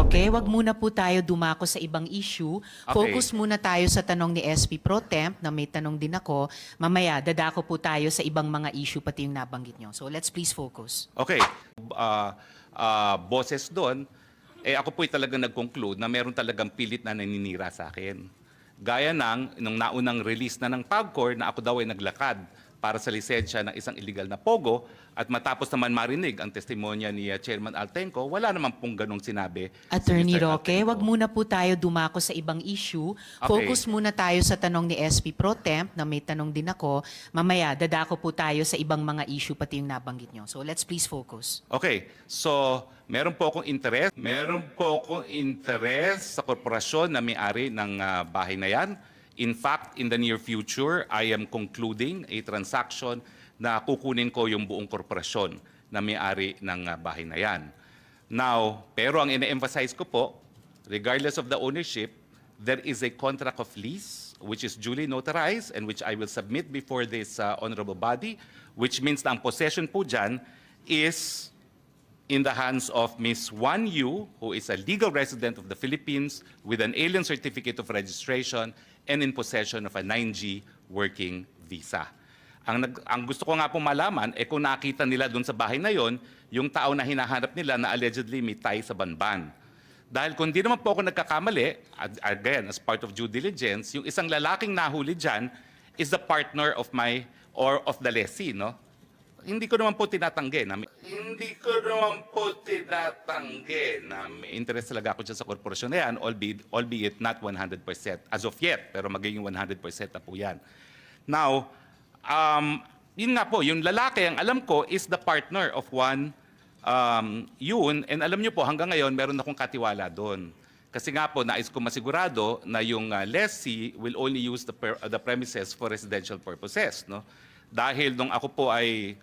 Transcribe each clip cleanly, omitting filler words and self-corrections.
Roque, wag muna po tayo dumako sa ibang issue. Focus muna tayo sa tanong ni SP Pro Temp na may tanong din ako. Mamaya, dadako po tayo sa ibang mga issue pati yung nabanggit nyo. So let's please focus. Okay. Boses doon, ako po'y talagang nag-conclude na meron talagang pilit na naninira sa akin. Gaya nung naunang release na ng PAGCOR na ako daw ay naglakad para sa lisensya ng isang illegal na pogo at matapos naman marinig ang testimonya ni Chairman Altenco, wala naman pong ganong sinabi. Attorney si Mr. Roque, Altenco. wag muna po tayo dumako sa ibang issue. Okay. Focus muna tayo sa tanong ni SP Pro Temp na may tanong din ako. Mamaya, dadako po tayo sa ibang mga issue pati yung nabanggit nyo. So let's please focus. Okay, so meron po akong interest. Meron po akong interest sa korporasyon na may-ari ng bahay na yan. In fact, in the near future, I am concluding a transaction na kukunin ko yung buong korporasyon na may-ari ng bahay na yan. Now, pero ang ine-emphasize ko po, regardless of the ownership, there is a contract of lease which is duly notarized and which I will submit before this honorable body, which means na ang possession po dyan is in the hands of Ms. Wan Yu, who is a legal resident of the Philippines with an alien certificate of registration and in possession of a 9G working visa. Ang gusto ko nga po malaman, kung nakita nila doon sa bahay na yon, yung tao na hinahanap nila na allegedly may tie sa Banban. Dahil kung di naman po ako nagkakamali, again, as part of due diligence, yung isang lalaking nahuli dyan is the partner of of the lessee, no? Hindi ko naman po tinatanggi na may interest talaga ako dyan sa korporasyon na yan, albeit not 100% as of yet, pero magiging 100% na po yan. Now, yun nga po, yung lalaki, ang alam ko, is the partner of one yun, and alam nyo po, hanggang ngayon, meron akong katiwala doon. Kasi nga po, nais ko masigurado na yung lessee will only use the premises for residential purposes, no? Dahil nung ako po ay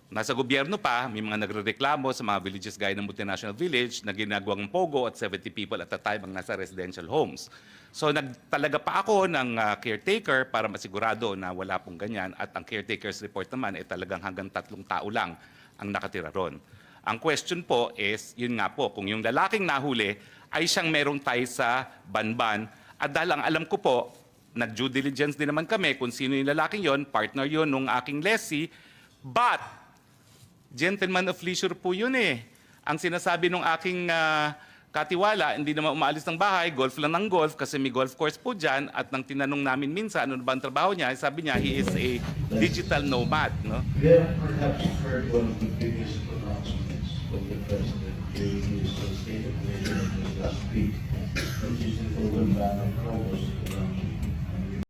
nasa gobyerno pa, may mga nagrereklamo sa mga villages gaya ng multinational village na ginagawang pogo at 70 people at a time ang nasa residential homes. So nagtalaga pa ako ng caretaker para masigurado na wala pong ganyan at ang caretaker's report naman ay talagang hanggang 3 tao lang ang nakatira ron. Ang question po is, yun nga po, kung yung lalaking nahuli ay siyang merong tie sa Banban at dahil ang alam ko po, nag-due diligence din naman kami kung sino yung lalaking yon, partner yon nung aking lessee, but gentleman of leisure po yun eh. Ang sinasabi nung aking katiwala, hindi naman umaalis ng bahay, golf lang ng golf kasi may golf course po dyan at nang tinanong namin minsan ano ba ang trabaho niya, sabi niya he is a digital nomad. No? You have perhaps heard one of the biggest announcements from the President during his State of the Nation last week, which is the Urban Ban of